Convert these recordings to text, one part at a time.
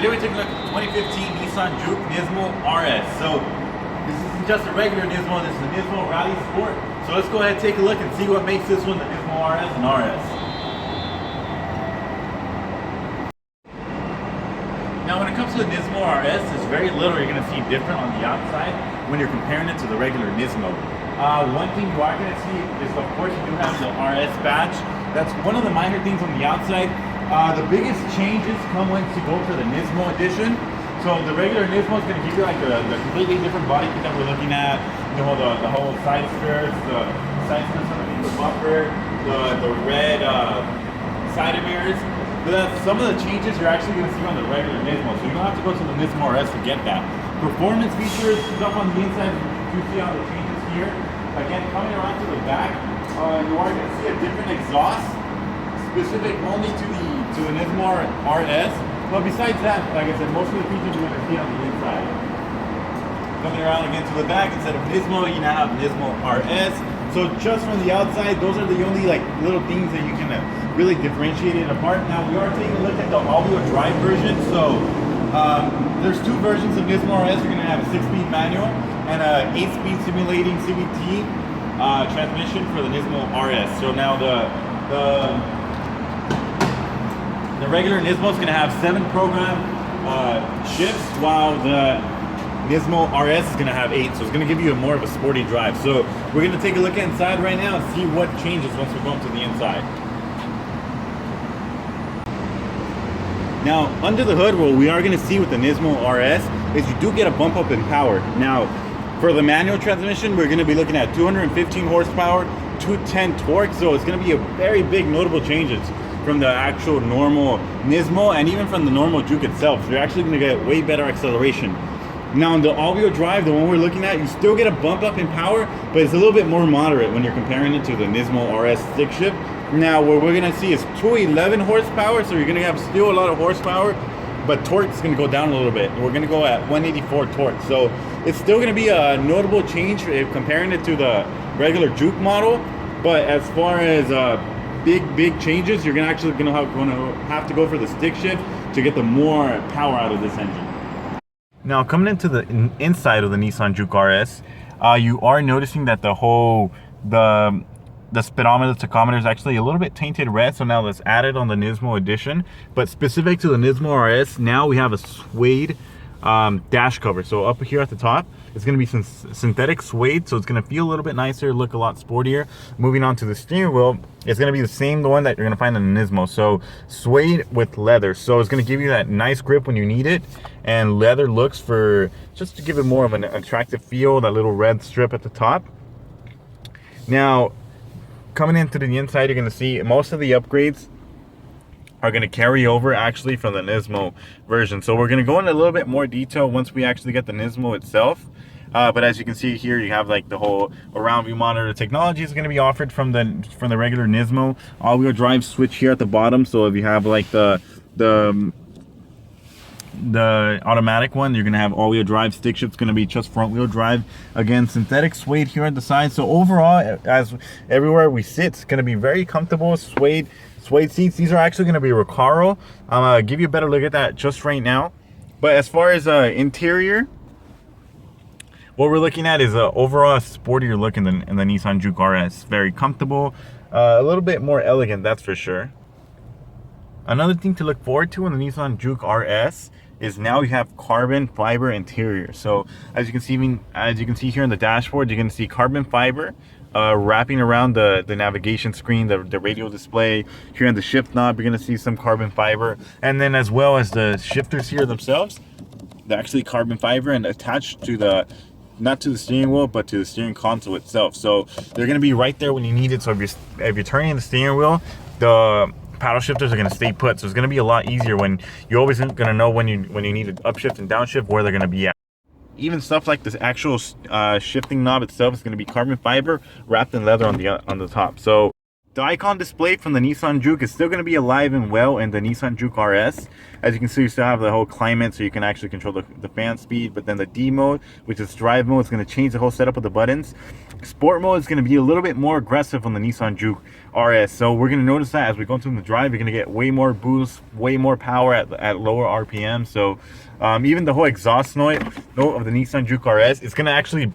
today we're taking a look at the 2015 Nissan Juke Nismo RS. So this isn't just a regular Nismo, this is a Nismo Rally Sport. So let's go ahead and take a look and see what makes this one the Nismo RS and RS. Now when it comes to the Nismo RS, there's very little you're going to see different on the outside when you're comparing it to the regular Nismo. One thing you are going to see is, of course, you do have the RS badge. That's one of the minor things on the outside. The biggest changes come once you go for the Nismo edition. So the regular Nismo is going to give you like the completely different body kit that we're looking at. You know, the whole side skirts, the side skirts underneath the bumper, the red side mirrors. But that's some of the changes you're actually going to see on the regular Nismo. So you don't have to go to the Nismo RS to get that. Performance features, stuff on the inside, you see all the changes here. Again, coming around to the back, you are going to see a different exhaust, specific only to the Nismo RS. But besides that, like I said, most of the features you're going to see on the inside. Coming around again to the back, instead of Nismo, you now have Nismo RS. So just from the outside, those are the only like little things that you can really differentiate it apart. Now we are taking a look at the all-wheel drive version. So there's two versions of Nismo RS. You're going to have a 6-speed manual and a 8-speed simulating CVT transmission for the Nismo RS. So now the regular Nismo is going to have 7 program shifts, while the Nismo RS is going to have 8. So it's going to give you more of a sporty drive. So we're going to take a look inside right now and see what changes once we go into the inside. Now, under the hood, what we are going to see with the Nismo RS is you do get a bump up in power. Now, for the manual transmission, we're going to be looking at 215 horsepower, 210 torque. So it's going to be a very big notable changes from the actual normal Nismo and even from the normal Juke itself. So you're actually going to get way better acceleration. Now, in the all-wheel drive, the one we're looking at, you still get a bump up in power, but it's a little bit more moderate when you're comparing it to the Nismo RS stick shift. Now, what we're going to see is 211 horsepower, so you're going to have still a lot of horsepower, but torque is going to go down a little bit. We're going to go at 184 torque. So it's still going to be a notable change if comparing it to the regular Juke model. But as far as big changes, you're going to have to go for the stick shift to get the more power out of this engine. Now, coming into the inside of the Nissan Juke RS, you are noticing that the speedometer, the tachometer is actually a little bit tainted red, so now that's added on the Nismo edition. But specific to the Nismo RS, now we have a suede dash cover. So up here at the top, it's going to be synthetic suede, so it's going to feel a little bit nicer, look a lot sportier. Moving on to the steering wheel, it's going to be the one that you're going to find in the Nismo. So suede with leather, so it's going to give you that nice grip when you need it, and leather looks for just to give it more of an attractive feel. That little red strip at the top. Now, coming into the inside, you're going to see most of the upgrades are going to carry over actually from the Nismo version. So we're going to go into a little bit more detail once we actually get the Nismo itself. But as you can see here, you have like the whole around view monitor technology is going to be offered from the regular Nismo. All-wheel drive switch here at the bottom. So if you have like the automatic one, you're going to have all-wheel drive. Stick shift's going to be just front-wheel drive. Again, synthetic suede here at the side. So overall, as everywhere we sit, it's going to be very comfortable. Suede seats. These are actually going to be Recaro. I'm going to give you a better look at that just right now. But as far as interior, what we're looking at is overall a sportier look in the Nissan Juke RS. Very comfortable, a little bit more elegant, that's for sure. Another thing to look forward to in the Nissan Juke RS is now you have carbon fiber interior. So as you can see here on the dashboard, you're going to see carbon fiber wrapping around the navigation screen, the radio display. Here on the shift knob, you're going to see some carbon fiber, and then as well as the shifters here themselves, they're actually carbon fiber and attached to not to the steering wheel, but to the steering console itself. So they're going to be right there when you need it. So if you're turning the steering wheel, the paddle shifters are going to stay put. So it's going to be a lot easier when you're always going to know when you need an upshift and downshift, where they're going to be at. Even stuff like this actual shifting knob itself is going to be carbon fiber wrapped in leather on the top. So The icon display from the Nissan Juke is still going to be alive and well in the Nissan Juke RS. As you can see, you still have the whole climate, so you can actually control the fan speed. But then the D mode, which is drive mode, is going to change the whole setup of the buttons. Sport mode is going to be a little bit more aggressive on the Nissan Juke RS. So we're going to notice that as we go into the drive, you're going to get way more boost, way more power at lower RPM. So even the whole exhaust note of the Nissan Juke RS, it's going to actually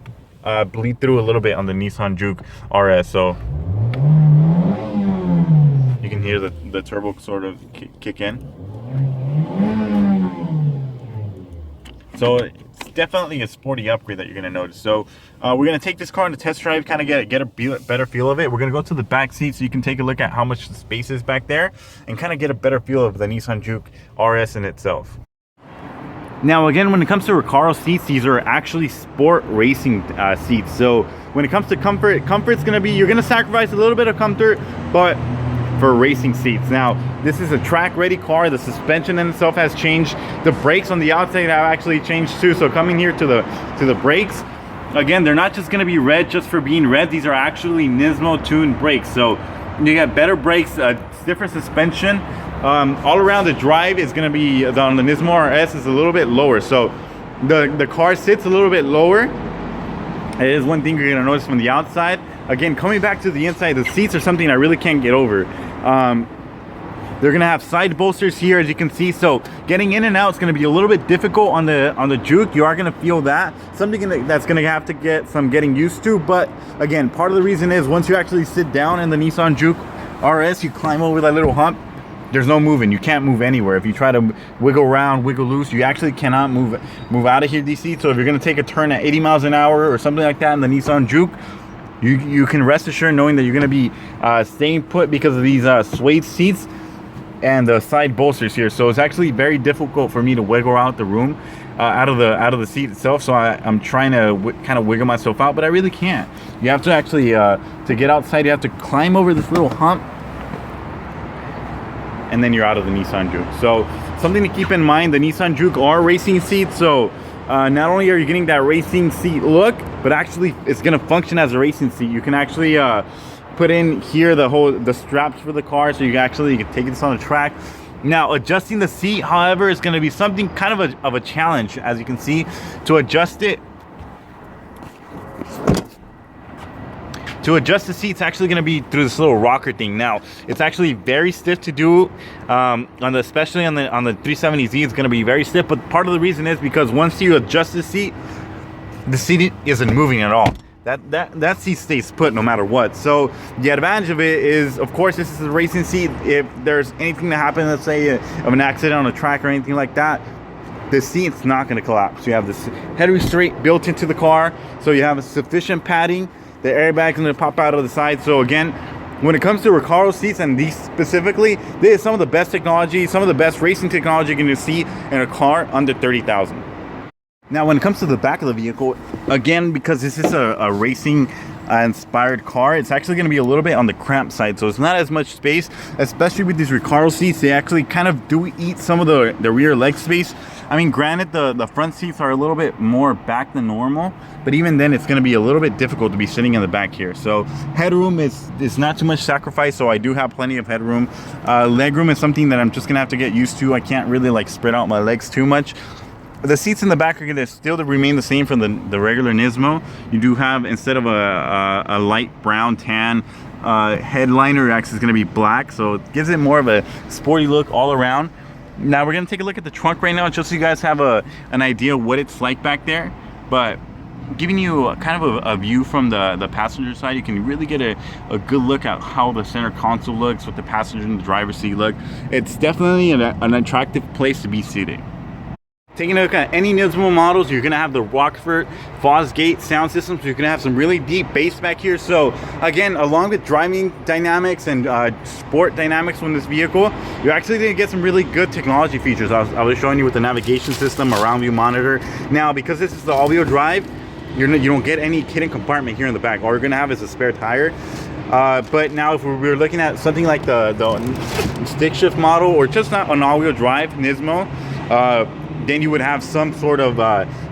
bleed through a little bit on the Nissan Juke RS. So you can hear the turbo sort of kick in. So it's definitely a sporty upgrade that you're going to notice. So we're going to take this car on a test drive, kind of get a better feel of it. We're going to go to the back seat so you can take a look at how much space is back there and kind of get a better feel of the Nissan Juke RS in itself. Now again, when it comes to Recaro seats, these are actually sport racing seats. So when it comes to comfort's going to be, you're going to sacrifice a little bit of comfort, but for racing seats. Now this is a track ready car. The suspension in itself has changed. The brakes on the outside have actually changed too. So coming here to the brakes, again, they're not just going to be red just for being red. These are actually Nismo tuned brakes. So you got better brakes, different suspension. All around the drive is going to be on the Nismo RS is a little bit lower. So the car sits a little bit lower. It is one thing you're going to notice from the outside. Again, coming back to the inside, the seats are something I really can't get over. They're gonna have side bolsters here, as you can see. So getting in and out is gonna be a little bit difficult on the Juke. You are gonna feel that. Something that's gonna have to get some getting used to. But again, part of the reason is once you actually sit down in the Nissan Juke RS, you climb over that little hump. There's no moving. You can't move anywhere. If you try to wiggle around, wiggle loose, you actually cannot move out of here, these seats. So if you're gonna take a turn at 80 miles an hour or something like that in the Nissan Juke, you can rest assured knowing that you're going to be staying put because of these suede seats and the side bolsters here. So it's actually very difficult for me to wiggle out the room out of the seat itself. So I'm trying to kind of wiggle myself out, but I really can't. You have to actually to get outside, you have to climb over this little hump, and then you're out of the Nissan Juke. So something to keep in mind: the Nissan Juke are racing seats. So not only are you getting that racing seat look, but actually it's going to function as a racing seat. You can actually put in here the straps for the car, so you can take this on a track. Now adjusting the seat, however, is going to be something kind of a challenge. As you can see, to adjust it, the seat's actually going to be through this little rocker thing. Now it's actually very stiff to do, especially on the 370Z. It's going to be very stiff, but part of the reason is because once you adjust the seat isn't moving at all. That seat stays put no matter what. So the advantage of it is, of course, this is a racing seat. If there's anything that happens, let's say of an accident on a track or anything like that, the seat's not going to collapse. You have this head restraint built into the car, so you have a sufficient padding. The airbag's going to pop out of the side. So again, when it comes to Recaro seats, and these specifically, this is some of the best technology, some of the best racing technology you're going to see in a car under $30,000. Now, when it comes to the back of the vehicle, again, because this is a racing inspired car, it's actually going to be a little bit on the cramped side. So it's not as much space, especially with these Recaro seats. They actually kind of do eat some of the rear leg space. I mean, granted, the front seats are a little bit more back than normal, but even then it's going to be a little bit difficult to be sitting in the back here. So headroom is not too much sacrifice, so I do have plenty of headroom. Legroom is something that I'm just going to have to get used to. I can't really like spread out my legs too much. The seats in the back are going to still remain the same from the regular Nismo. You do have, instead of a light brown tan headliner, actually is going to be black, so it gives it more of a sporty look all around. Now we're going to take a look at the trunk right now, just so you guys have an idea what it's like back there. But giving you kind of a view from the passenger side, you can really get a good look at how the center console looks, what the passenger and the driver's seat look. It's definitely an attractive place to be seated. Taking a look at any Nismo models, you're going to have the Rockford Fosgate sound system, so you're going to have some really deep bass back here. So again, along with driving dynamics and sport dynamics from this vehicle, you're actually going to get some really good technology features. I was showing you with the navigation system, around view monitor. Now, because this is the all-wheel drive, you don't get any hidden compartment here in the back. All you're going to have is a spare tire. But now if we're looking at something like the stick shift model, or just not an all-wheel drive Nismo, then you would have some sort of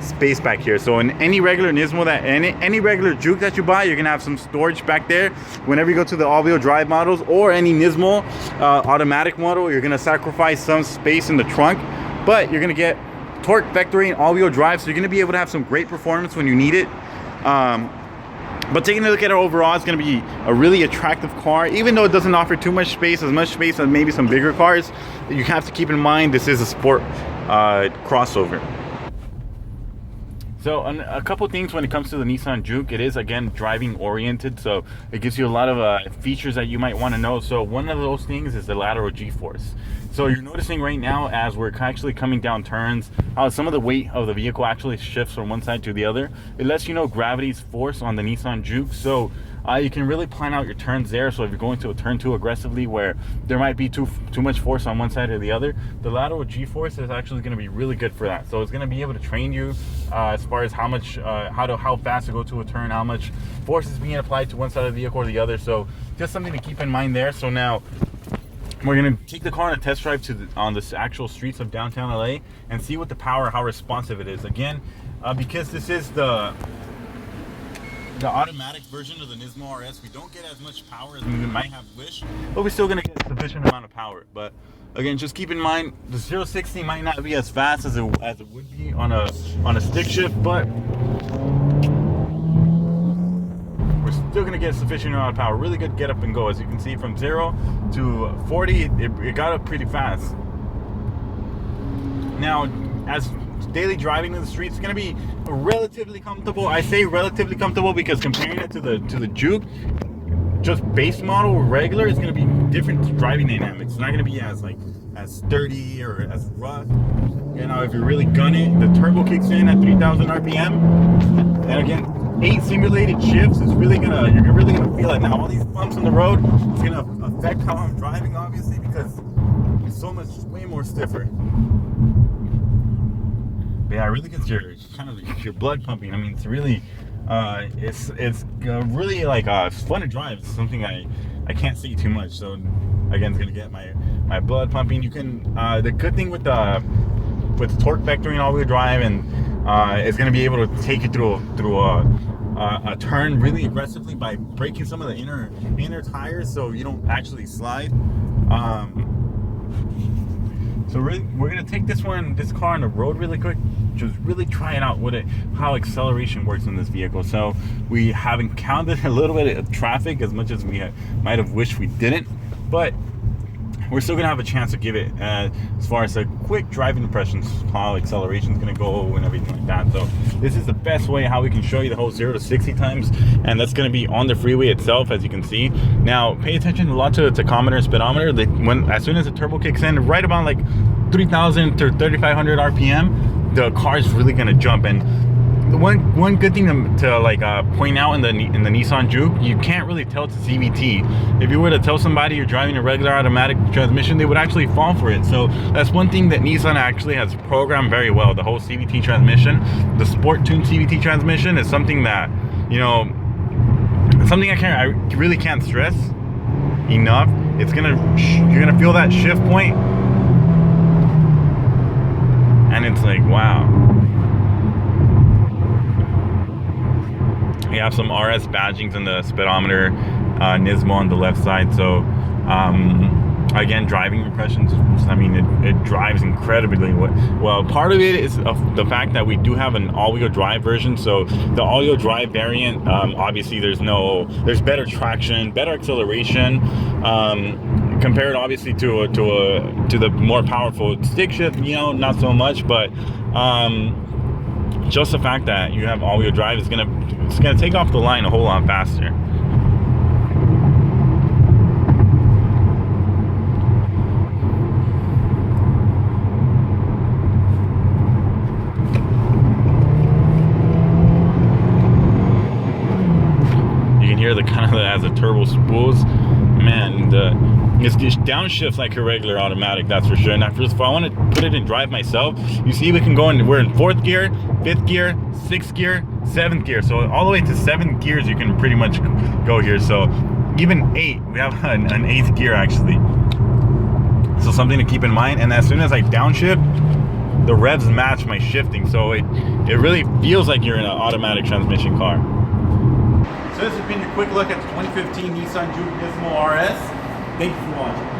space back here. So in any regular Nismo that any regular Juke that you buy, you're gonna have some storage back there. Whenever you go to the all-wheel drive models or any Nismo automatic model, you're gonna sacrifice some space in the trunk, but you're gonna get torque vectoring all-wheel drive, so you're gonna be able to have some great performance when you need it. But taking a look at it overall, it's going to be a really attractive car. Even though it doesn't offer too much space, as much space as maybe some bigger cars, you have to keep in mind this is a sport crossover. So a couple things when it comes to the Nissan Juke, it is again driving oriented, so it gives you a lot of features that you might want to know. So one of those things is the lateral G-force. So you're noticing right now as we're actually coming down turns, how some of the weight of the vehicle actually shifts from one side to the other. It lets you know gravity's force on the Nissan Juke, so you can really plan out your turns there. So if you're going to a turn too aggressively where there might be too much force on one side or the other, the lateral G-force is actually going to be really good for that. So it's going to be able to train you as far as how much, how fast to go to a turn, how much force is being applied to one side of the vehicle or the other. So just something to keep in mind there. So now we're gonna take the car on a test drive on the actual streets of downtown LA and see what the power, how responsive it is. Again, because this is the automatic version of the Nismo RS, we don't get as much power as we might have wished, but we're still gonna get a sufficient amount of power. But again, just keep in mind the 0-60 might not be as fast as it would be on a stick shift, but we're still going to get a sufficient amount of power. Really good get up and go. As you can see, from 0 to 40, it got up pretty fast. Now, as daily driving in the streets, it's going to be relatively comfortable. I say relatively comfortable because comparing it to the Juke, just base model regular, is going to be different driving dynamics. It's not going to be as sturdy or as rough. You know, if you really gun it, the turbo kicks in at 3,000 RPM, and again, 8 simulated shifts is really you're really gonna feel it. Now all these bumps on the road, it's gonna affect how I'm driving, obviously, because it's so much way more stiffer. But yeah, it really gets your blood pumping. I mean, it's really it's really like it's fun to drive. It's something I can't say too much. So again, it's gonna get my blood pumping. You can the good thing with torque vectoring all-wheel drive, and it's going to be able to take you through a turn really aggressively by breaking some of the inner tires, so you don't actually slide. So really, we're going to take this car on the road really quick, just really try it out how acceleration works in this vehicle. So we have encountered a little bit of traffic, as much as we might have wished we didn't, but we're still gonna have a chance to give it as far as a quick driving impressions, how acceleration is gonna go and everything like that. So this is the best way how we can show you the whole 0 to 60 times, and that's gonna be on the freeway itself, as you can see. Now pay attention a lot to the tachometer and speedometer. As soon as the turbo kicks in, right about like 3,000 to 3,500 RPM, the car is really gonna jump. And the one good thing to point out in the Nissan Juke, you can't really tell it's a CVT. If you were to tell somebody you're driving a regular automatic transmission, they would actually fall for it. So that's one thing that Nissan actually has programmed very well. The whole CVT transmission, the sport tuned CVT transmission, is something that, you know, I really can't stress enough. You're gonna feel that shift point, and it's like, wow. We have some RS badgings in the speedometer, Nismo on the left side. So again, driving impressions, I mean, it drives incredibly well. Part of it is the fact that we do have an all-wheel drive version. So the all-wheel drive variant, obviously there's better traction, better acceleration, compared obviously to the more powerful stick shift, you know, not so much. But just the fact that you have all-wheel drive is gonna take off the line a whole lot faster. You can hear the as the turbo spools, man. It's downshifts like a regular automatic, that's for sure. And if I want to put it in drive myself, you see we can go in. We're in 4th gear, 5th gear, 6th gear, 7th gear. So all the way to 7 gears you can pretty much go here. So even 8, we have an 8th gear actually. So something to keep in mind. And as soon as I downshift, the revs match my shifting, so it really feels like you're in an automatic transmission car. So this has been a quick look at the 2015 Nissan Juke Nismo RS. Thank you for watching.